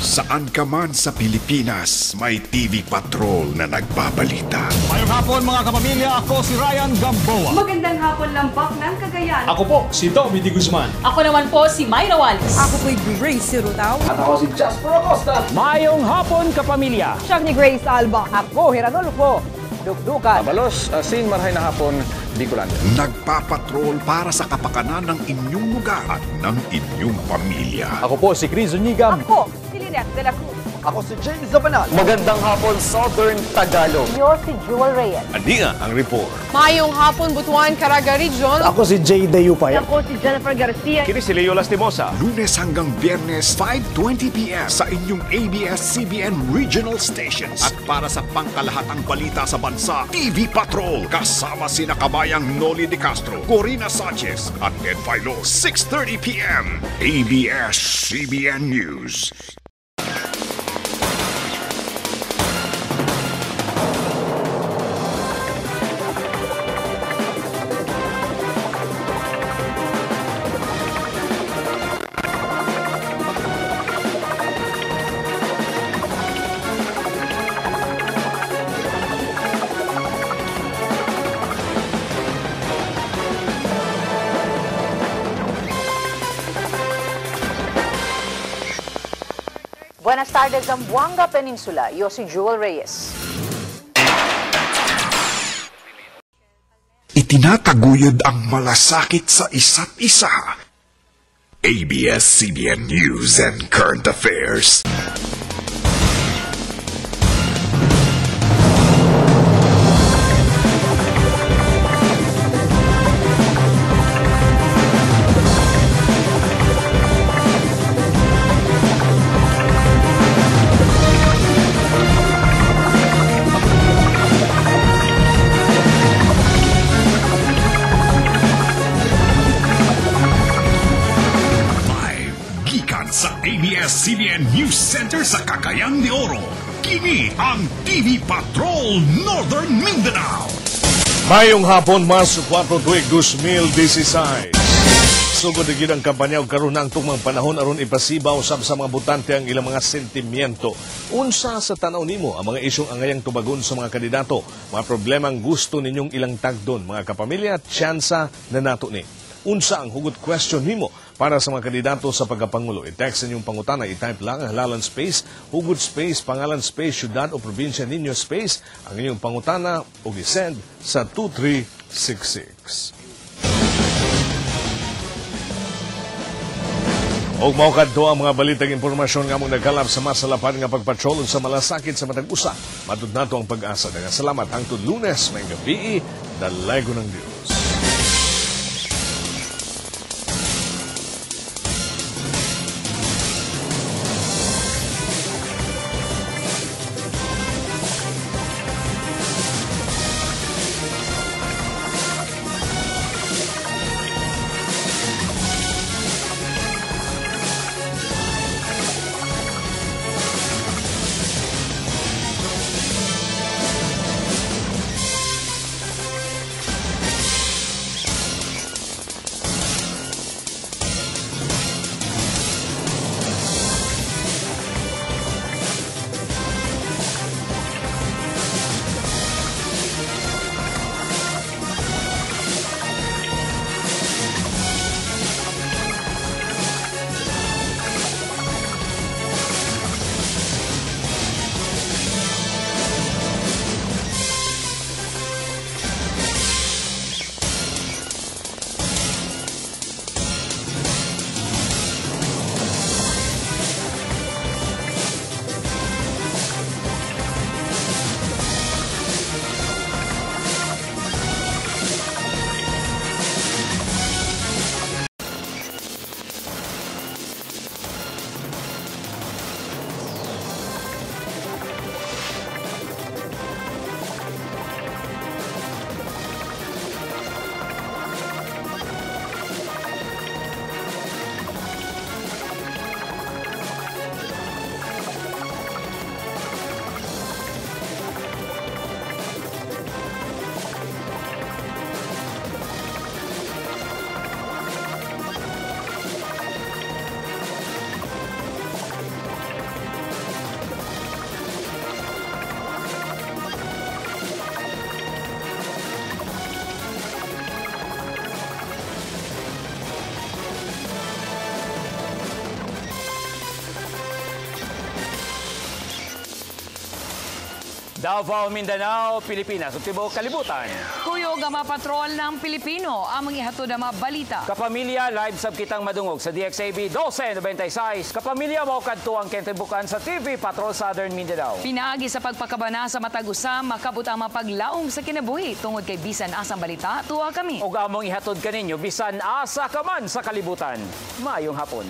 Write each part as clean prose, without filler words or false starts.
Saan ka man sa Pilipinas, may TV Patrol na nagbabalita. Mayong hapon mga kapamilya, ako si Ryan Gamboa. Magandang hapon lambak ng Cagayan. Ako po si Toby D. Guzman. Ako naman po si Mayra Wallace. Ako po'y Grace Rutao. At ako si Jasper Acosta. Mayong hapon kapamilya. Siya ni Grace Alba. Ako Hiranulfo. Dukdukan. Abalos, Asin Marhay na hapon, Bicolano. Nagpapatrol para sa kapakanan ng inyong lugar at ng inyong pamilya. Ako po si Chris Zunigam. Ako, si Lynette de la Cruz. Ako si James Zabanal. Magandang hapon Southern Tagalog. Yo si Jewel Reyes. Ania ang report. Mayong hapon Butuan, Caraga Region. Ako si Jay Dayupay. Ako si Jennifer Garcia. Kini si Leo Lastimosa. Lunes hanggang Biyernes, 5:20 p.m. sa inyong ABS-CBN regional stations. At para sa pangkalahatang balita sa bansa, TV Patrol. Kasama sina kabayang Noli De Castro, Corina Sanchez at Ed Filo, 6:30 p.m. ABS-CBN News. Buenas tardes, Zamboanga Peninsula. Yo si Jewel Reyes. Itinataguyod ang malasakit sa isa't isa. ABS-CBN News and Current Affairs. Sa ABS-CBN News Center sa Cagayan de Oro, kini ang TV Patrol Northern Mindanao. Mayong hapon, Marso 4, tuig 2016. Sugod na gid ang kampanya og karon ang tugmang panahon aron ipasibaw usab sa mga botante ang ilang mga sentimiento. Unsa sa tanaw nimo ang mga isyong angayang tubagon sa mga kandidato, mga problemang gusto ninyong ilang tagdon, mga kapamilya at tsansa na nato ni. Unsa ang hugot question nimo para sa mga kandidato sa pagkapangulo? I-text ninyong pangutana, i-type lang ang halalan space, hugot space, pangalan space, syudad o probinsya ninyo space, ang inyong pangutana o i-send sa 2366. Og mao kadto ang mga balitang impormasyon nga mong nagkalap sa masalapad nga pagpatrol sa malasakit sa matag usa. Matud nato ang pag-asa. Daghang salamat hangtod Lunes may gabi, dalay ko ng Dios. Davao, Mindanao, Pilipinas ug tibuok kalibutan. Kuyog ang mga patrol ng Pilipino ang mga ihatod ang mga balita. Kapamilya, live sab kitang madungog sa DXAB 1296. Kapamilya mao kadto ang kentibukan sa TV Patrol Southern Mindanao. Pinaagi sa pagpakabana sa matag usam, makabut ang mapaglaong sa kinabuhi tungod kay bisan asang balita, tuwa kami. Ug among ihatod kaninyo bisan asa ka man sa kalibutan. Maayong hapon.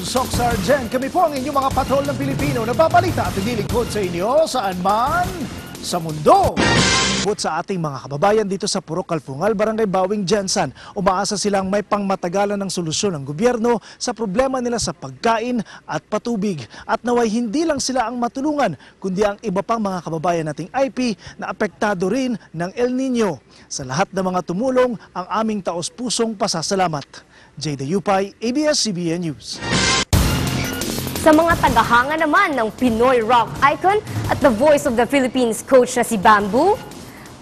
Sok Sargent, kami po ang inyong mga patrol ng Pilipino na babalita at nililingkod sa inyo saan man sa mundo. Bukod sa ating mga kababayan dito sa Purok Kalfungal, Barangay Bawing Jansan, umaasa silang may pangmatagalan ng solusyon ng gobyerno sa problema nila sa pagkain at patubig. At naway hindi lang sila ang matulungan, kundi ang iba pang mga kababayan nating IP na apektado rin ng El Nino. Sa lahat ng mga tumulong, ang aming taos-pusong pasasalamat. Jayda Yupay, ABS-CBN News. Sa mga tagahanga naman ng Pinoy rock icon at the Voice of the Philippines coach na si Bamboo,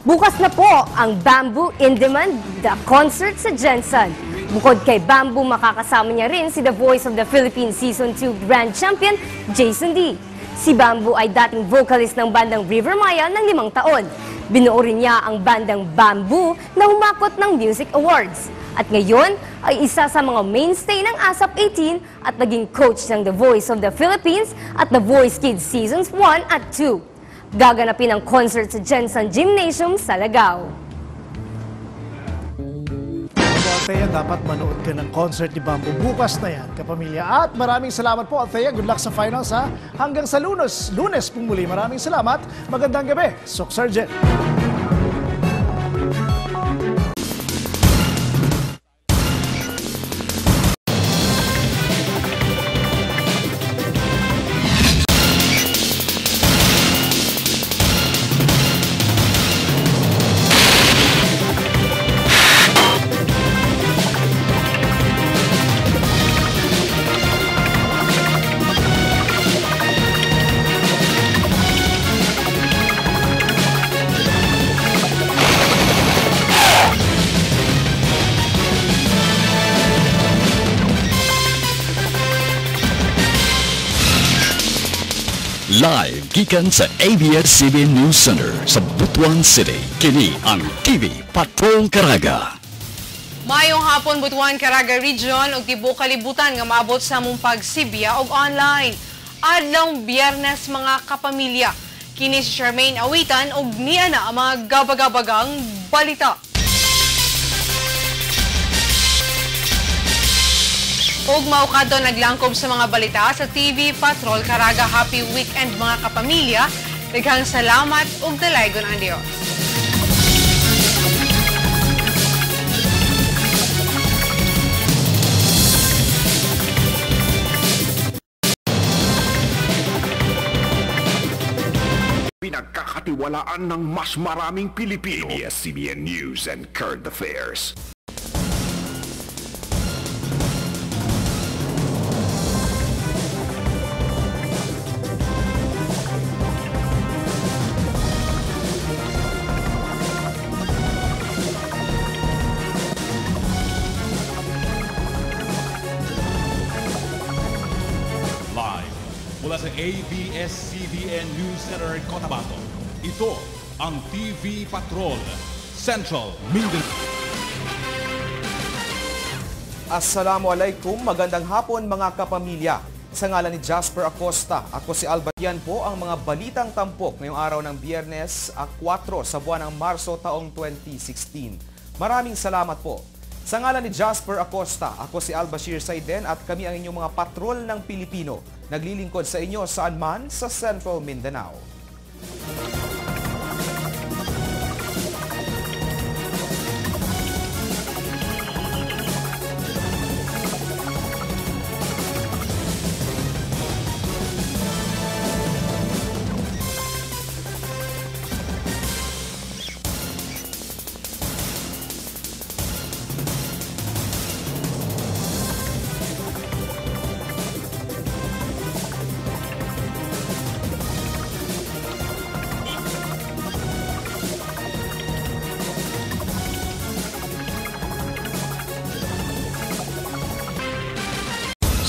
bukas na po ang Bamboo in Demand The Concert sa Jensen. Bukod kay Bamboo, makakasama niya rin si The Voice of the Philippines Season 2 Grand Champion Jason D. Si Bamboo ay dating vocalist ng bandang River Maya ng 5 taon. Binuo rin niya ang bandang Bamboo na humakot ng Music Awards. At ngayon ay isa sa mga mainstay ng ASAP 18 at naging coach ng The Voice of the Philippines at The Voice Kids Seasons 1 at 2. Gaganapin ang concert sa Jensen Gymnasium sa Lagao. Althea, dapat manood ka ng concert ni Bamboo bukas na yan, kapamilya. At maraming salamat po, Althea. Good luck sa finals, ha? Hanggang sa Lunes pong muli. Maraming salamat. Magandang gabi. Sok Sargent. Live gikan sa ABS-CBN News Center sa Butuan City. Kini ang TV Patrol Caraga. Mayong hapon Butuan Caraga Region ug tibuok kalibutan nga maabot sa among pagsibya og online. Adlong Biyernes mga kapamilya. Kini si Charmaine Awitan ug niya na ang mga gabagabagang balita. Ug maukado naglangkob sa mga balita sa TV Patrol Caraga. Happy weekend mga kapamilya. Daghang salamat ug dalaygon ang Dios. Pinagkakatiwalaan ng mas maraming Pilipino. ABS-CBN News and Current Affairs. sa ABS-CBN News Center Cotabato. Ito ang TV Patrol, Central Mindanao. Assalamualaikum, magandang hapon mga kapamilya. Sa ngalan ni Jasper Acosta, ako si Alba. Yan po ang mga balitang tampok ngayong araw ng Biyernes 4 sa buwan ng Marso taong 2016. Maraming salamat po. Sa ngalan ni Jasper Acosta, ako si Albashir Saiden at kami ang inyong mga patrol ng Pilipino. Naglilingkod sa inyo saan man sa Central Mindanao.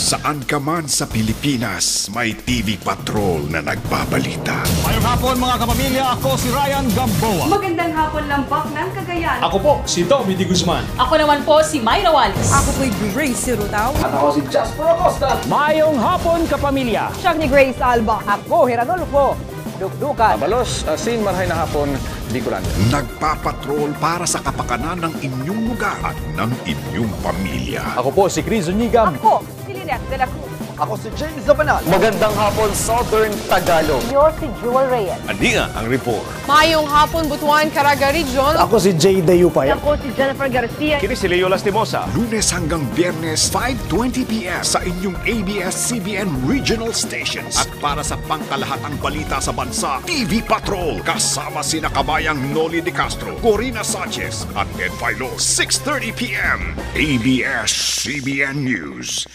Saan ka man sa Pilipinas, may TV Patrol na nagbabalita. Mayong hapon mga kapamilya, ako si Ryan Gamboa. Magandang hapon lambak ng Cagayan. Ako po si Tommy D. Guzman. Ako naman po si Myra Wallace. Ako po'y Grace Rutao. At ako si Jasper Acosta. Mayong hapon kapamilya. Siya ni Grace Alba. Ako, Hiranolfo. Dukdukan. Abalos, Asin, Marhay na hapon, Bicolanda. Nagpapatrol para sa kapakanan ng inyong lugar at ng inyong pamilya. Ako po si Chris Unigam. Ako, si Lilian de la Cruz. Ako si James Zabanal. Magandang hapon, Southern Tagalog. Yo si Jewel Reyes. Ania ang report. Mayong hapon, Butuan, Caraga Region. Ako si Jay Dayupay. Ako si Jennifer Garcia. Kini si Leo Lastimosa. Lunes hanggang Biyernes, 5:20 p.m. sa inyong ABS-CBN Regional Stations. At para sa pangkalahatang balita sa bansa, TV Patrol. Kasama sina kabayang Noli De Castro, Corina Sanchez at Ed Filo. 6:30 p.m. ABS-CBN News.